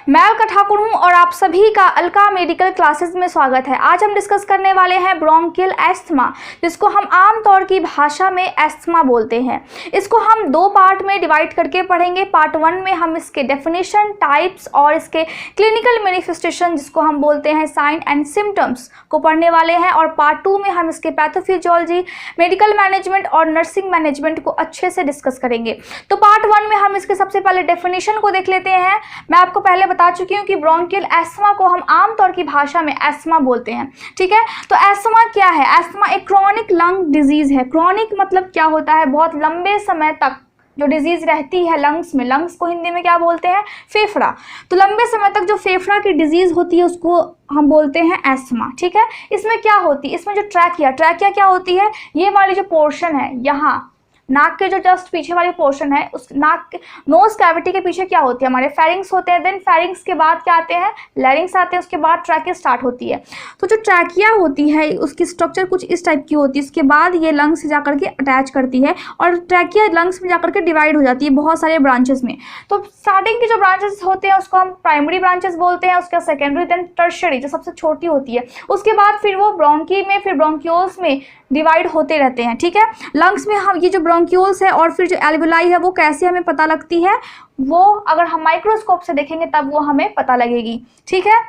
मैं अलका ठाकुर हूं और आप सभी का अलका मेडिकल क्लासेस में स्वागत है। आज हम डिस्कस करने वाले हैं ब्रोंकियल एस्थमा, जिसको हम आम तौर की भाषा में एस्थमा बोलते हैं। इसको हम दो पार्ट में डिवाइड करके पढ़ेंगे। पार्ट 1 में हम इसके डेफिनेशन, टाइप्स और इसके क्लिनिकल मैनिफेस्टेशन, जिसको हम बोलते हैं साइन एंड सिम्टम्स, को पढ़ने वाले हैं। और पार्ट 2 में हम इसके पैथोफिजियोलॉजी, मेडिकल मैनेजमेंट और नर्सिंग मैनेजमेंट को अच्छे से डिस्कस करेंगे। तो पार्ट 1 में हम इसके सबसे पहले डेफिनेशन को देख लेते हैं। मैं आपको पहले बता चुकी हूँ कि ब्रोंकियल एस्थमा को हम आमतौर की भाषा में एस्थमा बोलते हैं। ठीक है, तो एस्थमा क्या है? एस्थमा एक क्रॉनिक लंग डिजीज है। क्रॉनिक मतलब क्या होता है? बहुत लंबे समय तक जो डिजीज रहती है लंग्स में। लंग्स को हिंदी में क्या बोलते हैं? फेफड़ा। तो लंबे समय तक जो फेफड़ा की डिजीज होती है उसको हम बोलते हैं एस्थमा। ठीक है, इसमें क्या होती है? इसमें जो ट्रैकिया क्या होती है? ये वाली जो पोर्शन है, यहाँ नाक के जो जस्ट पीछे वाली पोर्शन है, उस नाक के नोज कैविटी के पीछे क्या होती है? हमारे फेरिंग्स होते हैं। देन फेरिंग्स के बाद क्या आते हैं? लैरिंग्स आते हैं। उसके बाद ट्रैकिया स्टार्ट होती है। तो जो ट्रैकिया होती है उसकी स्ट्रक्चर कुछ इस टाइप की होती है। उसके बाद ये लंग्स से जाकर के अटैच करती है और ट्रैकिया लंग्स में जाकर के डिवाइड हो जाती है बहुत सारे ब्रांचेस में। तो स्टार्टिंग के जो ब्रांचेस होते हैं उसको हम प्राइमरी ब्रांचेस बोलते हैं। उसका सेकेंडरी, देन टर्शियरी जो सबसे छोटी होती है। उसके बाद फिर वो ब्रोंकी में, फिर ब्रोंक्यूल्स में डिवाइड होते रहते हैं। ठीक है, लंग्स में हम ये जो ब्रोंक्यूल्स है और फिर जो एल्वियोलाई है वो कैसे हमें पता लगती है? वो अगर हम माइक्रोस्कोप से देखेंगे तब वो हमें पता लगेगी। ठीक है,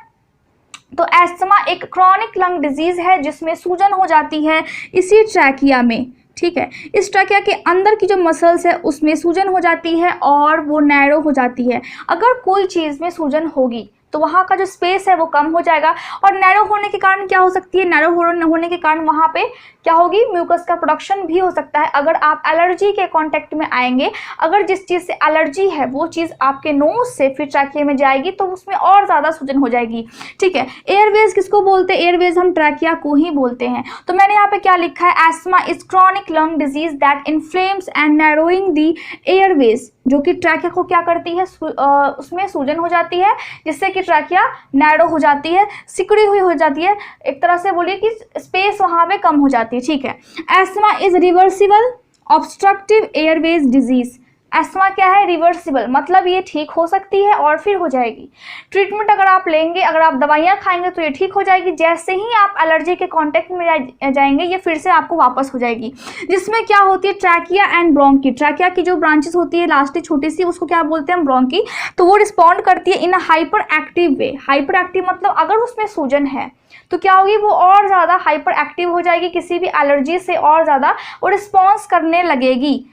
तो एस्थमा एक क्रॉनिक लंग डिजीज है जिसमें सूजन हो जाती है इसी ट्रैकिया में। ठीक है, इस ट्रैकिया के अंदर की जो मसल्स है उसमें सूजन हो जाती है और वो नैरो हो जाती है। अगर कोई चीज़ में सूजन होगी तो वहाँ का जो स्पेस है वो कम हो जाएगा। और नैरो होने के कारण क्या हो सकती है? नैरो होने के कारण वहाँ पे क्या होगी? म्यूकस का प्रोडक्शन भी हो सकता है। अगर आप एलर्जी के कांटेक्ट में आएंगे, अगर जिस चीज़ से एलर्जी है वो चीज़ आपके नोज से फिर ट्रैकिया में जाएगी तो उसमें और ज़्यादा सूजन हो जाएगी। ठीक है, एयरवेज किसको बोलते हैं? एयरवेज हम ट्रैकिया को ही बोलते हैं। तो मैंने यहाँ पे क्या लिखा है? Asthma is chronic lung disease that inflames and narrowing the airways, जो कि ट्रैकिया को क्या करती है? उसमें सूजन हो जाती है जिससे कि ट्रैकिया नैरो हो जाती है, सिकुड़ी हुई हो जाती है। एक तरह से बोलिए कि स्पेस वहाँ पे कम हो जाती है। ठीक है, asthma is reversible obstructive Airways disease. Asthma क्या है? रिवर्सिबल, मतलब ये ठीक हो सकती है और फिर हो जाएगी। ट्रीटमेंट अगर आप लेंगे, अगर आप दवाइयाँ खाएंगे तो ये ठीक हो जाएगी। जैसे ही आप एलर्जी के कांटेक्ट में जाएंगे ये फिर से आपको वापस हो जाएगी। जिसमें क्या होती है? Trachea and bronchi. ट्रैकिया की जो ब्रांचेस होती है लास्ट छोटी सी, उसको क्या बोलते हैं? ब्रोंकी। तो वो रिस्पॉन्ड करती है in a hyper active way. Hyper active मतलब अगर उसमें सूजन है तो क्या होगी? वो और ज़्यादा हाइपर एक्टिव हो जाएगी, किसी भी एलर्जी से और ज़्यादा वो रिस्पॉन्स करने लगेगी।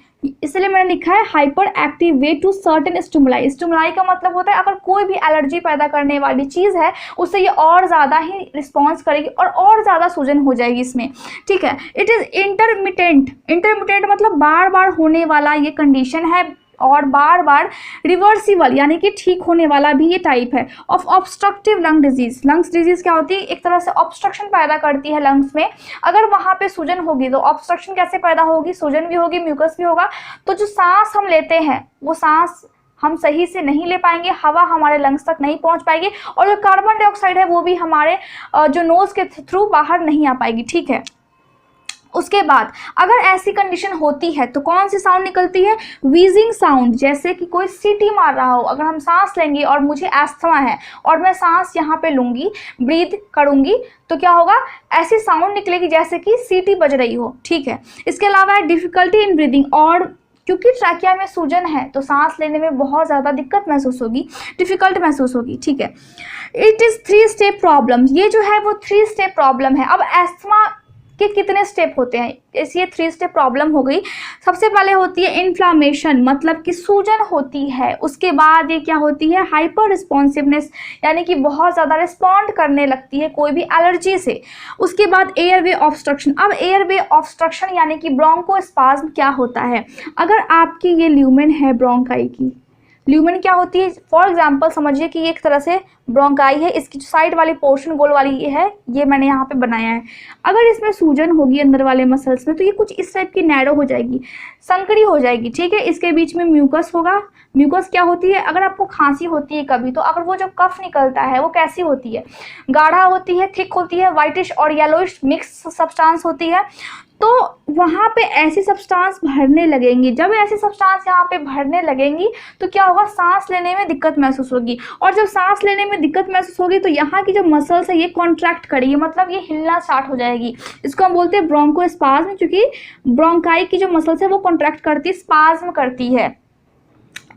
इसलिए मैंने लिखा है hyper active way to certain stimuli. Stimuli का मतलब होता है अगर कोई भी एलर्जी पैदा करने वाली चीज़ है उससे ये और ज़्यादा ही रिस्पॉन्स करेगी और ज़्यादा सूजन हो जाएगी इसमें। ठीक है, इट इज़ इंटरमिटेंट। इंटरमिटेंट मतलब बार बार होने वाला ये कंडीशन है और बार बार रिवर्सिबल यानी कि ठीक होने वाला भी ये टाइप है of obstructive lung disease. Lungs disease क्या होती है? एक तरह से ऑब्स्ट्रक्शन पैदा करती है लंग्स में। अगर वहाँ पे सूजन होगी तो ऑब्स्ट्रक्शन कैसे पैदा होगी? सूजन भी होगी, म्यूकस भी होगा। तो जो सांस हम लेते हैं वो सांस हम सही से नहीं ले पाएंगे, हवा हमारे लंग्स तक नहीं पहुँच पाएगी और जो कार्बन डाइऑक्साइड है वो भी हमारे जो नोज के थ्रू बाहर नहीं आ पाएगी। ठीक है, उसके बाद अगर ऐसी कंडीशन होती है तो कौन सी साउंड निकलती है? व्हीजिंग साउंड, जैसे कि कोई सीटी मार रहा हो। अगर हम सांस लेंगे और मुझे एस्थमा है और मैं सांस यहाँ पे लूँगी, ब्रीथ करूँगी, तो क्या होगा? ऐसी साउंड निकलेगी जैसे कि सीटी बज रही हो। ठीक है, इसके अलावा डिफिकल्टी इन ब्रीदिंग, और क्योंकि ट्रैकिया में सूजन है तो सांस लेने में बहुत ज़्यादा दिक्कत महसूस होगी, डिफ़िकल्ट महसूस होगी। ठीक है, इट इज़ 3 स्टेप प्रॉब्लम। ये जो है वो 3 स्टेप प्रॉब्लम है। अब एस्थमा के कितने स्टेप होते हैं? इस ये 3 स्टेप प्रॉब्लम हो गई। सबसे पहले होती है इन्फ्लामेशन, मतलब कि सूजन होती है। उसके बाद ये क्या होती है? हाइपर रिस्पॉन्सिवनेस, यानी कि बहुत ज़्यादा रिस्पॉन्ड करने लगती है कोई भी एलर्जी से। उसके बाद एयरवे ऑब्स्ट्रक्शन। अब एयरवे ऑब्स्ट्रक्शन यानी कि ब्रोंकोस्पाज्म क्या होता है? अगर आपकी ये ल्यूमेन है ब्रोंकाई की, ल्यूमेन क्या होती है? फॉर एग्जांपल समझिए कि एक तरह से ब्रोंकाई है, इसकी जो साइड वाली पोर्शन गोल वाली ये है, ये मैंने यहाँ पे बनाया है। अगर इसमें सूजन होगी अंदर वाले मसल्स में तो ये कुछ इस टाइप की नैरो हो जाएगी, संकरी हो जाएगी। ठीक है, इसके बीच में म्यूकस होगा। म्यूकस क्या होती है? अगर आपको खांसी होती है कभी, तो अगर वो जो कफ निकलता है वो कैसी होती है? गाढ़ा होती है, थिक होती है, वाइटिश और येलोइश मिक्स सब्सटेंस होती है। तो वहाँ पे ऐसी सब्सटेंस भरने लगेंगी। जब ऐसी सब्सटेंस यहाँ पे भरने लगेंगी तो क्या होगा, सांस लेने में दिक्कत महसूस होगी। और जब सांस लेने में दिक्कत महसूस होगी तो यहाँ की जो मसल्स है ये कॉन्ट्रैक्ट करेगी, मतलब ये हिलना स्टार्ट हो जाएगी। इसको हम बोलते हैं ब्रोंकोस्पाज्म, क्योंकि ब्रोंकाई की जो मसल्स है वो कॉन्ट्रैक्ट करती है, स्पाज्म करती है,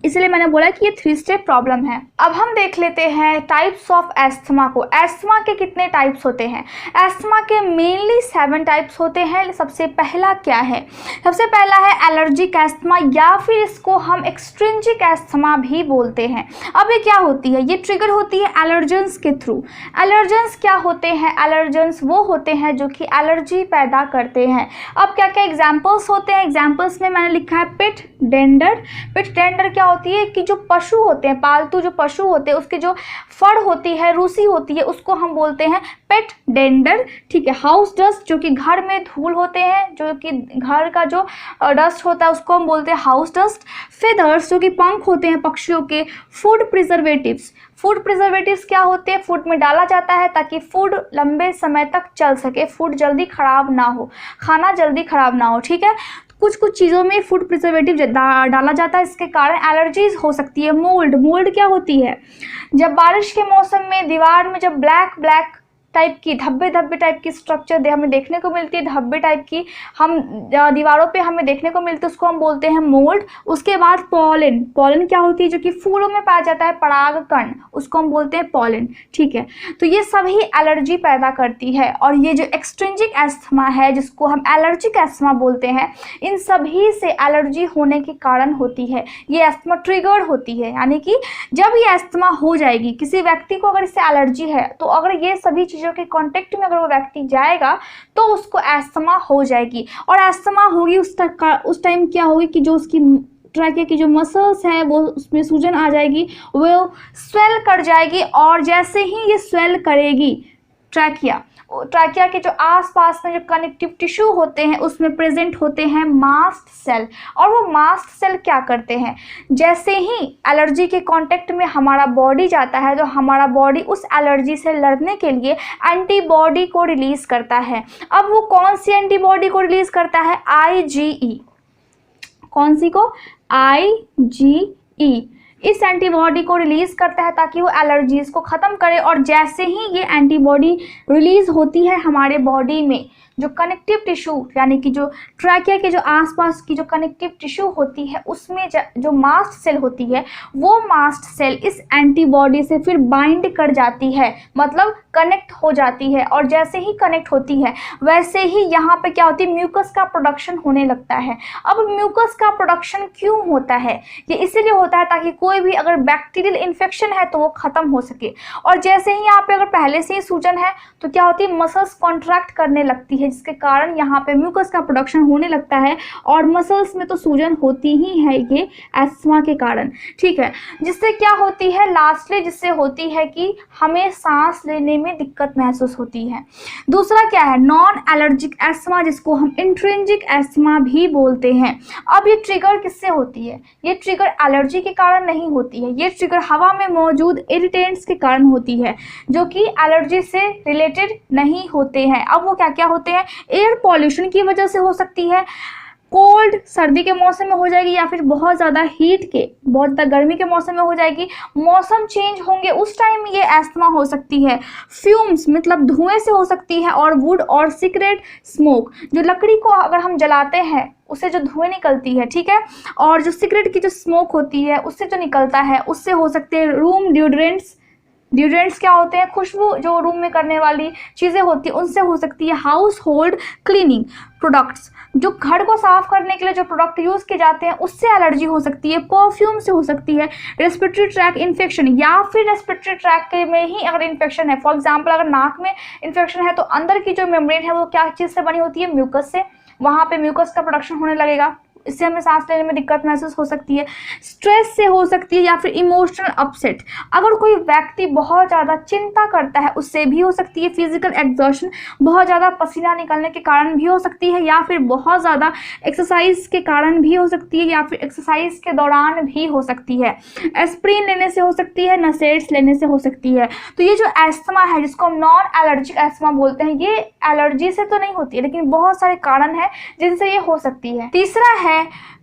इसलिए मैंने बोला कि ये 3 स्टेप प्रॉब्लम है। अब हम देख लेते हैं टाइप्स ऑफ एस्थमा को। एस्थमा के कितने टाइप्स होते हैं? एस्थमा के मेनली 7 टाइप्स होते हैं। सबसे पहला क्या है? सबसे पहला है एलर्जिक एस्थमा, या फिर इसको हम एक्सट्रिंजिक एस्थमा भी बोलते हैं। अब ये क्या होती है? ये ट्रिगर होती है एलर्जेंस के थ्रू। एलर्जेंस क्या होते हैं? एलर्जेंस वो होते हैं जो कि एलर्जी पैदा करते हैं। अब क्या क्या एग्जाम्पल्स होते हैं? एग्जाम्पल्स में मैंने लिखा है पिट डेंडर। पिट डेंडर क्या होती है कि जो पशु होते हैं, पालतू जो पशु होते हैं, उसके जो फड़ होती है, रूसी होती है, उसको हम बोलते हैं पेट डेंडर। ठीक है। हाउस डस्ट, जो कि घर में धूल होते हैं, जो कि घर का जो डस्ट होता है उसको हम बोलते हैं हाउस डस्ट। फेदर्स, जो कि पंख होते हैं पक्षियों के। फूड प्रिजर्वेटिव्स, फूड प्रिजर्वेटिव्स क्या होते हैं? फूड में डाला जाता है ताकि फूड लंबे समय तक चल सके, फूड जल्दी खराब ना हो, खाना जल्दी खराब ना हो। ठीक है। कुछ कुछ चीज़ों में फूड प्रिजर्वेटिव डाला जाता है, इसके कारण एलर्जीज हो सकती है। मोल्ड, मोल्ड क्या होती है? जब बारिश के मौसम में दीवार में जब ब्लैक ब्लैक टाइप की धब्बे धब्बे टाइप की स्ट्रक्चर हमें देखने को मिलती है, धब्बे टाइप की हम दीवारों पे हमें देखने को मिलती है, उसको हम बोलते हैं मोल्ड। उसके बाद पॉलन, पॉलन क्या होती है? जो कि फूलों में पाया जाता है, परागकण, उसको हम बोलते हैं पॉलन। ठीक है। तो ये सभी एलर्जी पैदा करती है। और ये जो एक्सट्रिंजिक एस्थमा है, जिसको हम एलर्जिक एस्थमा बोलते हैं, इन सभी से एलर्जी होने के कारण होती है। ये एस्थमा ट्रिगर्ड होती है, यानी कि जब ये एस्थमा हो जाएगी, किसी व्यक्ति को अगर इससे एलर्जी है तो अगर ये सभी चीज़ों के कांटेक्ट में अगर वो व्यक्ति जाएगा तो उसको एस्थमा हो जाएगी। और एस्थमा होगी उस टाइम क्या होगी कि जो उसकी ट्रैकिया की जो मसल्स है वो उसमें सूजन आ जाएगी, वो स्वेल कर जाएगी। और जैसे ही ये स्वेल करेगी ट्रैकिया के जो आसपास में जो कनेक्टिव टिश्यू होते हैं उसमें प्रेजेंट होते हैं मास्ट सेल। और वो मास्ट सेल क्या करते हैं? जैसे ही एलर्जी के कांटेक्ट में हमारा बॉडी जाता है तो हमारा बॉडी उस एलर्जी से लड़ने के लिए एंटीबॉडी को रिलीज करता है। अब वो कौन सी एंटीबॉडी को रिलीज करता है? IgE। कौन सी को? IgE। इस एंटीबॉडी को रिलीज करता है ताकि वो एलर्जीज को ख़त्म करे। और जैसे ही ये एंटीबॉडी रिलीज होती है हमारे बॉडी में, जो कनेक्टिव टिश्यू यानी कि जो ट्रैकिया के जो आसपास की जो कनेक्टिव टिश्यू होती है उसमें जो मास्ट सेल होती है, वो मास्ट सेल इस एंटीबॉडी से फिर बाइंड कर जाती है, मतलब कनेक्ट हो जाती है। और जैसे ही कनेक्ट होती है वैसे ही यहाँ पे क्या होती है? म्यूकस का प्रोडक्शन होने लगता है। अब म्यूकस का प्रोडक्शन क्यों होता है? ये इसीलिए होता है ताकि कोई भी अगर बैक्टीरियल इन्फेक्शन है तो वो ख़त्म हो सके। और जैसे ही यहाँ पे अगर पहले से ही सूजन है तो क्या होती है? मसल्स कॉन्ट्रैक्ट करने लगती है, जिसके कारण यहाँ पे म्यूकस का प्रोडक्शन होने लगता है। और मसल्स में तो सूजन होती ही है ये एस्थमा के कारण। ठीक है। जिससे क्या होती है? लास्टली जिससे होती है कि हमें सांस लेने में दिक्कत महसूस होती है। दूसरा क्या है? नॉन एलर्जिक एस्थमा, जिसको हम इंट्रिंजिक एस्थमा भी बोलते हैं। अब ये ट्रिगर किससे होती है? ये ट्रिगर एलर्जी के कारण नहीं होती है, ये ट्रिगर हवा में मौजूद इरिटेंट्स के कारण होती है, जो कि एलर्जी से रिलेटेड नहीं होते हैं। अब वो क्या क्या होते हैं? एयर पॉल्यूशन की वजह से हो सकती है, कोल्ड सर्दी के मौसम में हो जाएगी, या फिर बहुत ज़्यादा हीट के, बहुत ज़्यादा गर्मी के मौसम में हो जाएगी। मौसम चेंज होंगे उस टाइम ये एस्थमा हो सकती है। फ्यूम्स मतलब धुएं से हो सकती है। और वुड और सिगरेट स्मोक, जो लकड़ी को अगर हम जलाते हैं उससे जो धुएं निकलती है, ठीक है, और जो सिगरेट की जो स्मोक होती है उससे जो निकलता है उससे हो सकते हैं। रूम ड्यूड्रेंट्स, ड्यूड्रेंट्स क्या होते हैं? खुशबू जो रूम में करने वाली चीज़ें होती हैं उनसे हो सकती है। हाउस होल्ड क्लीनिंग प्रोडक्ट्स, जो घर को साफ करने के लिए जो प्रोडक्ट यूज़ किए जाते हैं उससे एलर्जी हो सकती है। परफ्यूम से हो सकती है। रेस्पिरेटरी ट्रैक इन्फेक्शन, या फिर रेस्पिरेटरी ट्रैक में ही अगर इन्फेक्शन है, फॉर एग्जांपल अगर नाक में इन्फेक्शन है तो अंदर की जो मेम्ब्रेन है वो क्या चीज़ से बनी होती है? म्यूकस से। वहाँ पे म्यूकस का प्रोडक्शन होने लगेगा, इससे हमें सांस लेने में दिक्कत महसूस हो सकती है। स्ट्रेस से हो सकती है या फिर इमोशनल अपसेट, अगर कोई व्यक्ति बहुत ज़्यादा चिंता करता है उससे भी हो सकती है। फिजिकल एग्जॉशन, बहुत ज़्यादा पसीना निकलने के कारण भी हो सकती है, या फिर बहुत ज़्यादा एक्सरसाइज के कारण भी हो सकती है, या फिर एक्सरसाइज के दौरान भी हो सकती है। एस्प्रिन लेने से हो सकती है, नसेट्स लेने से हो सकती है। तो ये जो एस्थमा है जिसको हम नॉन एलर्जिक एस्थमा बोलते हैं, ये एलर्जी से तो नहीं होती है लेकिन बहुत सारे कारण हैं जिनसे ये हो सकती है। तीसरा है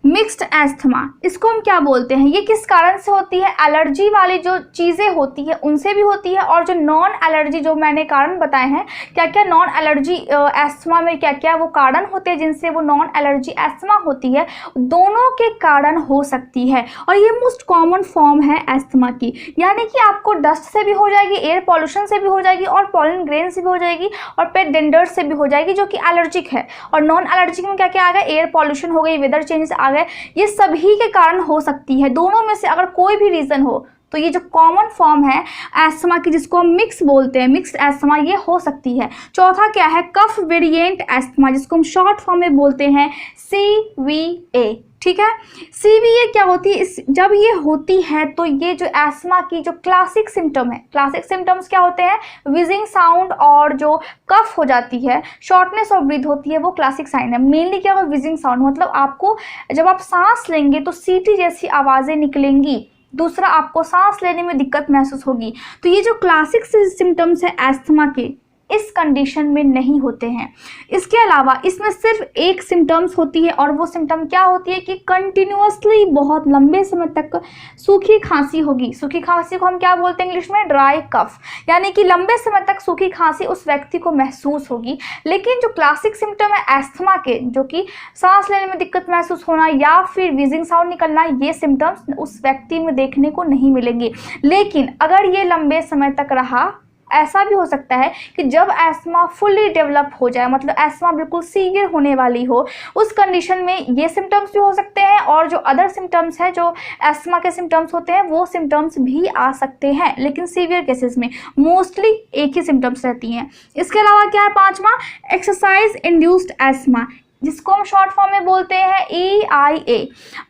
मिक्स्ड एस्थमा, इसको हम क्या बोलते हैं, ये किस कारण से होती है, एलर्जी वाली जो चीज़ें होती है उनसे भी होती है, और जो नॉन एलर्जी जो मैंने कारण बताए हैं, क्या क्या नॉन एलर्जी एस्थमा में क्या क्या वो कारण होते हैं जिनसे वो नॉन एलर्जी एस्थमा होती है, दोनों के कारण हो सकती है। और ये मोस्ट कॉमन फॉर्म है एस्थमा की, यानी कि आपको डस्ट से भी हो जाएगी, एयर पॉल्यूशन से भी हो जाएगी, और पॉलन ग्रेन से भी हो जाएगी, और पेट डेंडर से भी हो जाएगी जो कि एलर्जिक है। और नॉन एलर्जिक में क्या क्या आ गया, एयर पॉल्यूशन हो गई, वेदर चेंजेस आ गए, ये सभी के कारण हो सकती है। दोनों में से अगर कोई भी रीजन हो तो ये जो कॉमन फॉर्म है एस्थमा की जिसको हम मिक्स बोलते हैं, मिक्स्ड एस्थमा, ये हो सकती है। चौथा क्या है, कफ वेरिएंट एस्थमा, जिसको हम शॉर्ट फॉर्म में बोलते हैं CVA। ठीक है, CVA क्या होती है, जब ये होती है तो ये जो एस्थमा की जो क्लासिक सिम्टम है, क्लासिक सिम्टम्स क्या होते हैं, विजिंग साउंड और जो कफ हो जाती है, शॉर्टनेस ऑफ ब्रीथ होती है, वो क्लासिक साइन है। मेनली क्या होगा, विजिंग साउंड, मतलब आपको जब आप सांस लेंगे तो सीटी जैसी आवाज़ें निकलेंगी। दूसरा, आपको सांस लेने में दिक्कत महसूस होगी। तो ये जो क्लासिक सिम्टम्स है एस्थमा के, इस कंडीशन में नहीं होते हैं। इसके अलावा इसमें सिर्फ एक सिम्टम्स होती है, और वो सिम्टम क्या होती है कि कंटिन्यूअसली बहुत लंबे समय तक सूखी खांसी होगी। सूखी खांसी को हम क्या बोलते हैं इंग्लिश में, ड्राई कफ, यानी कि लंबे समय तक सूखी खांसी उस व्यक्ति को महसूस होगी। लेकिन जो क्लासिक सिम्टम है एस्थमा के, जो कि सांस लेने में दिक्कत महसूस होना या फिर विजिंग साउंड निकलना, ये सिम्टम्स उस व्यक्ति में देखने को नहीं मिलेंगे। लेकिन अगर ये लंबे समय तक रहा, ऐसा भी हो सकता है कि जब एस्थमा फुल्ली डेवलप हो जाए, मतलब एस्थमा बिल्कुल सीवियर होने वाली हो, उस कंडीशन में ये सिम्टम्स भी हो सकते हैं, और जो अदर सिम्टम्स हैं जो एस्थमा के सिम्टम्स होते हैं वो सिम्टम्स भी आ सकते हैं। लेकिन सीवियर केसेस में मोस्टली एक ही सिम्टम्स रहती हैं। इसके अलावा क्या है, पांचवा, एक्सरसाइज इंड्यूस्ड एस्थमा, जिसको हम शॉर्ट फॉर्म में बोलते हैं EIA।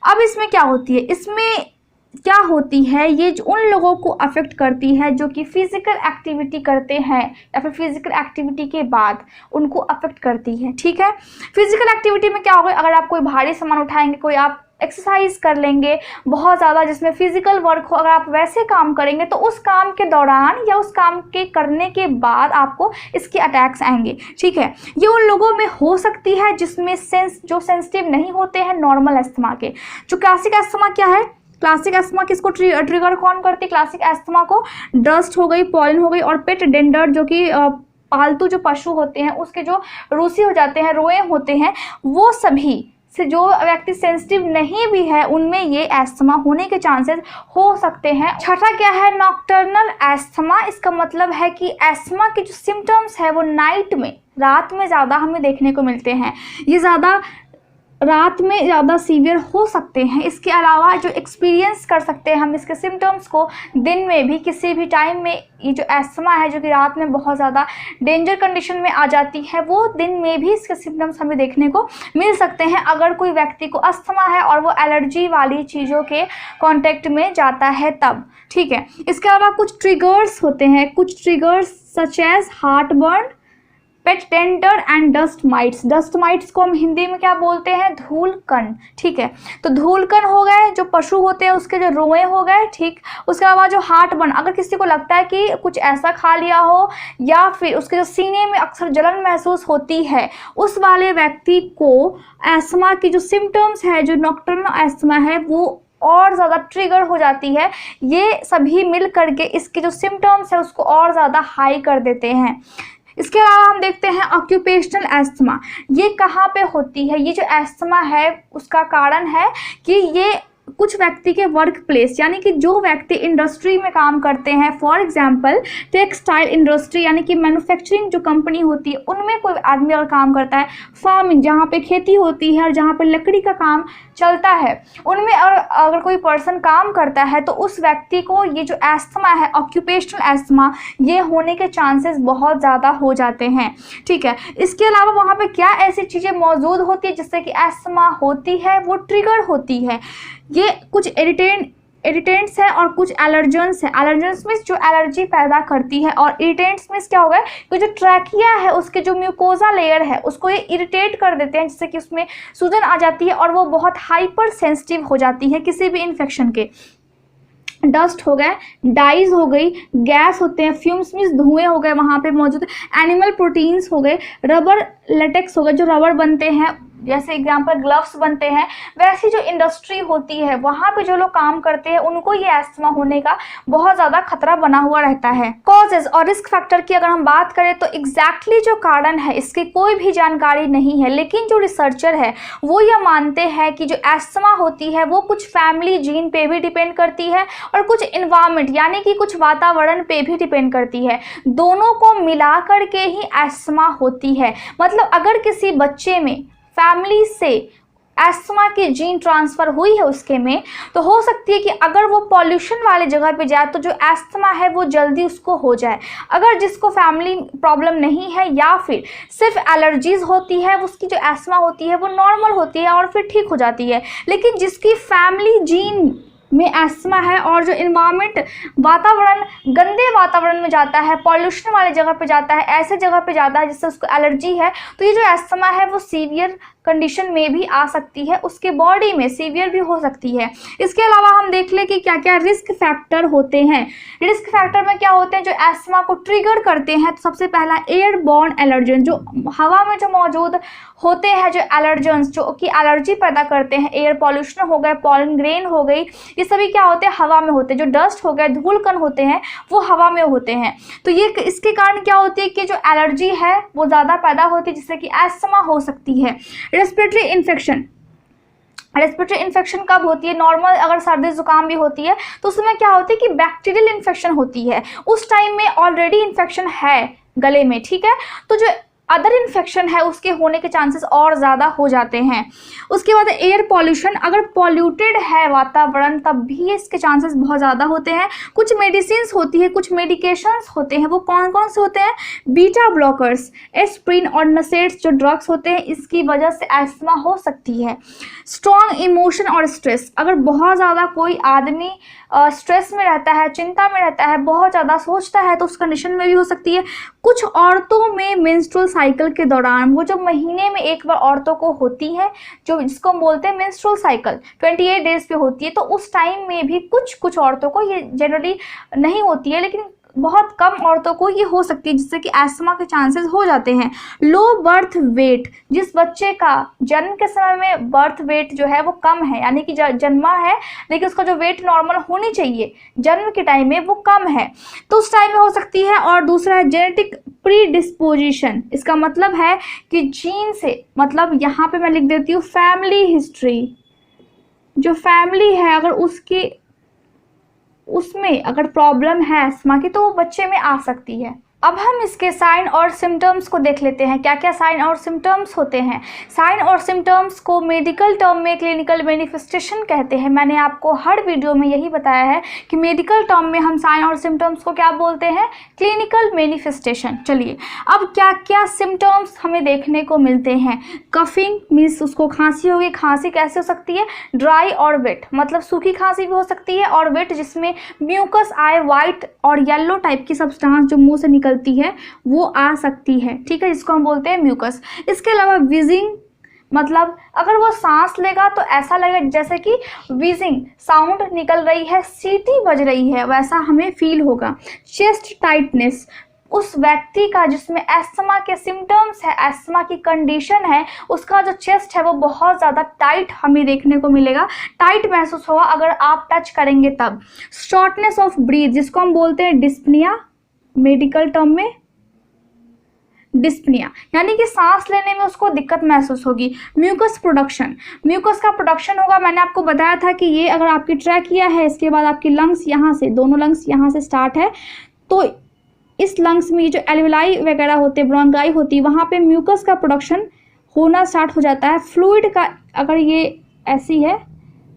अब इसमें क्या होती है, इसमें क्या होती है, ये उन लोगों को अफेक्ट करती है जो कि फिजिकल एक्टिविटी करते हैं या फिर फिजिकल एक्टिविटी के बाद उनको अफेक्ट करती है। ठीक है, फिजिकल एक्टिविटी में क्या होगा, अगर आप कोई भारी सामान उठाएंगे, कोई आप एक्सरसाइज कर लेंगे बहुत ज़्यादा जिसमें फिजिकल वर्क हो, अगर आप वैसे काम करेंगे तो उस काम के दौरान या उस काम के करने के बाद आपको इसके अटैक्स आएंगे। ठीक है, ये उन लोगों में हो सकती है जिसमें जो सेंसिटिव नहीं होते हैं नॉर्मल एस्थमा के। जो क्लासिक एस्थमा क्या है, क्लासिक एस्थमा किसको ट्रिगर कौन करती है, क्लासिक एस्थमा को डस्ट हो गई, पॉलन हो गई, और पेट डेंडर जो कि पालतू जो पशु होते हैं उसके जो रूसी हो जाते हैं, रोए होते हैं, वो सभी से जो व्यक्ति सेंसिटिव नहीं भी है उनमें ये एस्थमा होने के चांसेस हो सकते हैं। छठा क्या है, नॉक्टर्नल एस्थमा, इसका मतलब है कि एस्थमा के जो सिम्टम्स है वो नाइट में, रात में ज़्यादा हमें देखने को मिलते हैं, ये रात में ज़्यादा सीवियर हो सकते हैं। इसके अलावा जो एक्सपीरियंस कर सकते हैं हम इसके सिम्टम्स को दिन में भी, किसी भी टाइम में, ये जो एस्थमा है जो कि रात में बहुत ज़्यादा डेंजर कंडीशन में आ जाती है, वो दिन में भी इसके सिम्टम्स हमें देखने को मिल सकते हैं अगर कोई व्यक्ति को अस्थमा है और वो एलर्जी वाली चीज़ों के कांटेक्ट में जाता है तब। ठीक है, इसके अलावा कुछ ट्रिगर्स होते हैं, कुछ triggers such as heartburn, pet dander and dust mites. Dust mites को हम हिंदी में क्या बोलते हैं, धूलकण। ठीक है, तो धूलकण हो गए जो पशु होते हैं उसके जो रोए हो गए। ठीक, उसके अलावा जो हार्ट बर्न, अगर किसी को लगता है कि कुछ ऐसा खा लिया हो या फिर उसके जो सीने में अक्सर जलन महसूस होती है, उस वाले व्यक्ति को एस्थमा की जो सिम्टम्स है, जो नॉक्टर्नल एस्थमा है, वो और ज़्यादा ट्रिगर हो जाती है। ये सभी मिल करके इसके जो सिम्टम्स है उसको और ज़्यादा हाई कर देते हैं। इसके अलावा हम देखते हैं ऑक्यूपेशनल एस्थमा, ये कहाँ पे होती है, ये जो एस्थमा है उसका कारण है कि ये कुछ व्यक्ति के वर्क प्लेस, यानी कि जो व्यक्ति इंडस्ट्री में काम करते हैं, फॉर एग्जांपल टेक्सटाइल इंडस्ट्री यानी कि मैन्युफैक्चरिंग जो कंपनी होती है उनमें कोई आदमी अगर काम करता है, फार्मिंग जहाँ पे खेती होती है और जहाँ पे लकड़ी का काम चलता है, उनमें अगर कोई पर्सन काम करता है तो उस व्यक्ति को ये जो एस्थमा है, ऑक्यूपेशनल एस्थमा, ये होने के चांसेस बहुत ज़्यादा हो जाते हैं। ठीक है, इसके अलावा वहाँ पे क्या ऐसी चीज़ें मौजूद होती है जिससे कि एस्थमा होती है, वो ट्रिगर होती है। ये कुछ इरिटेंट्स है और कुछ एलर्जेंस है। एलर्जेंस मीन्स जो एलर्जी पैदा करती है, और इरिटेंट्स मीन्स क्या होगा कि जो ट्रैकिया है उसके जो म्यूकोजा लेयर है उसको ये इरिटेट कर देते हैं, जिससे कि उसमें सूजन आ जाती है और वो बहुत हाइपर सेंसिटिव हो जाती है किसी भी इन्फेक्शन के। डस्ट हो गए, डाइज हो गई, गैस होते हैं, फ्यूम्स मीन्स धुएं हो गए वहाँ पे मौजूद, एनिमल प्रोटीन्स हो गए, रबर लेटेक्स हो गए, जो रबर बनते हैं जैसे एग्जांपल ग्लव्स बनते हैं, वैसी जो इंडस्ट्री होती है वहाँ पे जो लोग काम करते हैं उनको ये एस्थमा होने का बहुत ज़्यादा खतरा बना हुआ रहता है। कॉजेज और रिस्क फैक्टर की अगर हम बात करें तो एग्जैक्टली जो कारण है इसकी कोई भी जानकारी नहीं है, लेकिन जो रिसर्चर है वो ये मानते हैं कि जो एस्थमा होती है वो कुछ फैमिली जीन पे भी डिपेंड करती है और कुछ इन्वायरमेंट यानी कि कुछ वातावरण पे भी डिपेंड करती है। दोनों को मिला करके ही एस्थमा होती है। मतलब अगर किसी बच्चे में फैमिली से एस्थमा की जीन ट्रांसफ़र हुई है उसके में, तो हो सकती है कि अगर वो पॉल्यूशन वाले जगह पे जाए तो जो एस्थमा है वो जल्दी उसको हो जाए। अगर जिसको फैमिली प्रॉब्लम नहीं है या फिर सिर्फ एलर्जीज़ होती है, उसकी जो एस्थमा होती है वो नॉर्मल होती है और फिर ठीक हो जाती है। लेकिन जिसकी फैमिली जीन में एस्थमा है और जो इन्वायरमेंट वातावरण गंदे वातावरण में जाता है, पॉल्यूशन वाले जगह पे जाता है, ऐसे जगह पे जाता है जिससे उसको एलर्जी है, तो ये जो एस्थमा है वो सीवियर कंडीशन में भी आ सकती है, उसके बॉडी में सीवियर भी हो सकती है। इसके अलावा हम देख लें कि क्या क्या रिस्क फैक्टर होते हैं। रिस्क फैक्टर में क्या होते हैं जो एस्थमा को ट्रिगर करते हैं, तो सबसे पहला एयरबॉर्न एलर्जन, जो हवा में जो मौजूद होते हैं, जो एलर्जेंस जो कि एलर्जी पैदा करते हैं, एयर पॉल्यूशन हो गए, पॉलन ग्रेन हो गई, ये सभी क्या होते हैं हवा में होते हैं। जो डस्ट हो गए, धूल कण होते हैं, वो हवा में होते हैं। तो ये इसके कारण क्या होती है कि जो एलर्जी है वो ज़्यादा पैदा होती है, जिससे कि एस्थमा हो सकती है। रेस्पिरेटरी इन्फेक्शन, रेस्पिरेटरी इन्फेक्शन कब होती है? नॉर्मल अगर सर्दी जुकाम भी होती है तो उसमें क्या होती है कि बैक्टीरियल इन्फेक्शन होती है, उस टाइम में ऑलरेडी इन्फेक्शन है गले में, ठीक है, तो जो अदर इन्फेक्शन है उसके होने के चांसेस और ज़्यादा हो जाते हैं। उसके बाद एयर पॉल्यूशन, अगर पॉल्यूटेड है वातावरण तब भी इसके चांसेस बहुत ज़्यादा होते हैं। कुछ मेडिसिन्स होती है, कुछ मेडिकेशंस होते हैं, वो कौन कौन से होते हैं? बीटा ब्लॉकर्स, एस्प्रिन और नसेट्स जो ड्रग्स होते हैं, इसकी वजह से एस्थमा हो सकती है। स्ट्रॉन्ग इमोशन और स्ट्रेस, अगर बहुत ज़्यादा कोई आदमी स्ट्रेस में रहता है, चिंता में रहता है, बहुत ज़्यादा सोचता है, तो उस कंडीशन में भी हो सकती है। कुछ औरतों में मेंस्ट्रुअल साइकिल के दौरान, वो जो महीने में एक बार औरतों को होती है, जो जिसको हम बोलते हैं मेंस्ट्रुअल साइकिल, 28 डेज पे होती है, तो उस टाइम में भी कुछ औरतों को, ये जनरली नहीं होती है लेकिन बहुत कम औरतों को ये हो सकती है, जिससे कि एस्थमा के चांसेस हो जाते हैं। लो बर्थ वेट, जिस बच्चे का जन्म के समय में बर्थ वेट जो है वो कम है, यानी कि जन्मा है लेकिन उसका जो वेट नॉर्मल होनी चाहिए जन्म के टाइम में वो कम है, तो उस टाइम में हो सकती है। और दूसरा है जेनेटिक प्रीडिस्पोजिशन, इसका मतलब है कि जीन से, मतलब यहाँ पे मैं लिख देती हूँ फैमिली हिस्ट्री, जो फैमिली है अगर उसमें अगर प्रॉब्लम है एस्थमा की तो वो बच्चे में आ सकती है। अब हम इसके साइन और सिम्टम्स को देख लेते हैं, क्या क्या साइन और सिम्टम्स होते हैं। साइन और सिम्टम्स को मेडिकल टर्म में क्लिनिकल मैनिफेस्टेशन कहते हैं। मैंने आपको हर वीडियो में यही बताया है कि मेडिकल टर्म में हम साइन और सिम्टम्स को क्या बोलते हैं? Clinical manifestation. चलिए अब क्या क्या सिम्टम्स हमें देखने को मिलते हैं। कफिंग मीन्स उसको खांसी होगी, खांसी कैसे हो सकती है? ड्राई और वेट, मतलब सूखी खांसी भी हो सकती है, और वेट जिसमें म्यूकस आए, वाइट और येलो टाइप की सब्सटेंस जो मुंह से निकलती है वो आ सकती है, ठीक है, जिसको हम बोलते हैं म्यूकस। इसके अलावा विजिंग, मतलब अगर वो सांस लेगा तो ऐसा लगेगा जैसे कि विजिंग साउंड निकल रही है, सीटी बज रही है, वैसा हमें फील होगा। चेस्ट टाइटनेस, उस व्यक्ति का जिसमें एस्थमा के सिम्टम्स है, एस्थमा की कंडीशन है, उसका जो चेस्ट है वो बहुत ज़्यादा टाइट हमें देखने को मिलेगा, टाइट महसूस होगा अगर आप टच करेंगे तब। शॉर्टनेस ऑफ ब्रीथ, जिसको हम बोलते हैं डिस्पनिया मेडिकल टर्म में, डिस्पनिया, यानी कि सांस लेने में उसको दिक्कत महसूस होगी। म्यूकस प्रोडक्शन, म्यूकस का प्रोडक्शन होगा। मैंने आपको बताया था कि ये अगर आपकी ट्रैकिया है, इसके बाद आपकी लंग्स यहाँ से, दोनों लंग्स यहाँ से स्टार्ट है, तो इस लंग्स में ये जो एल्विलाई वगैरह होते हैं, ब्रोंकाई होती है, वहाँ पे म्यूकस का प्रोडक्शन होना स्टार्ट हो जाता है। फ्लूइड का, अगर ये ऐसी है,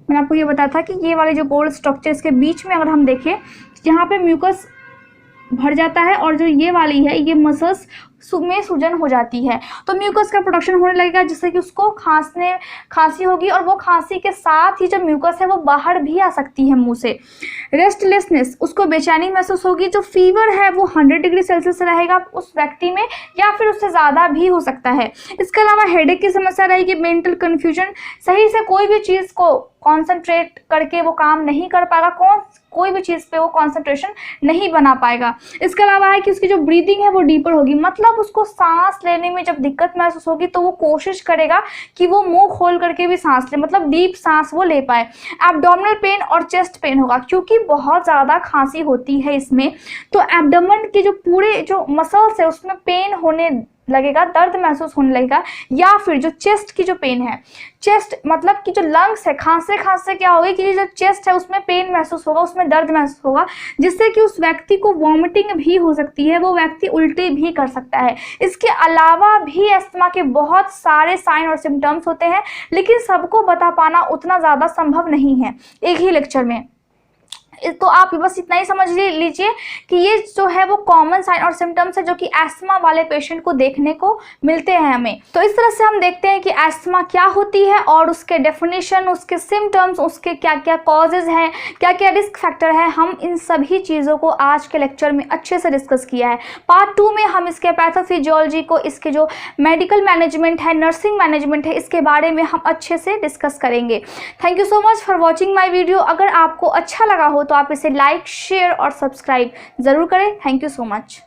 मैंने आपको ये बताया था कि ये वाले जो गोल्ड स्ट्रक्चर इसके बीच में अगर हम देखें, यहाँ पे म्यूकस भर जाता है और जो ये वाली है, ये मसल्स में सूजन हो जाती है, तो म्यूकस का प्रोडक्शन होने लगेगा, जिससे कि उसको खांसी होगी, और वो खांसी के साथ ही जो म्यूकस है वो बाहर भी आ सकती है मुंह से। रेस्टलेसनेस, उसको बेचैनी महसूस होगी। जो फीवर है वो 100 डिग्री सेल्सियस रहेगा उस व्यक्ति में, या फिर उससे ज़्यादा भी हो सकता है। इसके अलावा हेडेक की समस्या रहेगी। मेंटल कन्फ्यूजन, सही से कोई भी चीज़ को कॉन्सेंट्रेट करके वो काम नहीं कर पाएगा, कोई भी चीज़ पे वो कॉन्सेंट्रेशन नहीं बना पाएगा। इसके अलावा है कि उसकी जो ब्रीदिंग है वो डीपर होगी, मतलब उसको सांस लेने में जब दिक्कत महसूस होगी तो वो कोशिश करेगा कि वो मुंह खोल करके भी सांस ले, मतलब डीप सांस वो ले पाए। एब्डोमिनल पेन और चेस्ट पेन होगा, क्योंकि बहुत ज़्यादा खांसी होती है इसमें, तो एब्डोमेन के जो पूरे जो मसल्स है उसमें पेन होने लगेगा, दर्द महसूस होने लगेगा। या फिर जो चेस्ट की जो पेन है, चेस्ट मतलब कि जो लंग्स है, खांसते खांसते क्या होगा कि जो चेस्ट है उसमें पेन महसूस होगा, उसमें दर्द महसूस होगा, जिससे कि उस व्यक्ति को वॉमिटिंग भी हो सकती है, वो व्यक्ति उल्टी भी कर सकता है। इसके अलावा भी अस्थमा के बहुत सारे साइन और सिम्टम्स होते हैं, लेकिन सबको बता पाना उतना ज़्यादा संभव नहीं है एक ही लेक्चर में। तो आप बस इतना ही समझ लीजिए कि ये जो है वो कॉमन साइन और सिम्टम्स है जो कि एस्थमा वाले पेशेंट को देखने को मिलते हैं हमें। तो इस तरह से हम देखते हैं कि एस्थमा क्या होती है और उसके डेफिनेशन, उसके सिम्टम्स, उसके क्या क्या कॉजेज हैं, क्या क्या रिस्क फैक्टर है, हम इन सभी चीज़ों को आज के लेक्चर में अच्छे से डिस्कस किया है। पार्ट 2 में हम इसके पैथोफिजियोलॉजी को, इसके जो मेडिकल मैनेजमेंट है, नर्सिंग मैनेजमेंट है, इसके बारे में हम अच्छे से डिस्कस करेंगे। Thank you so much for watching my video. अगर आपको अच्छा लगा हो तो आप इसे लाइक, शेयर और सब्सक्राइब ज़रूर करें। Thank you so much.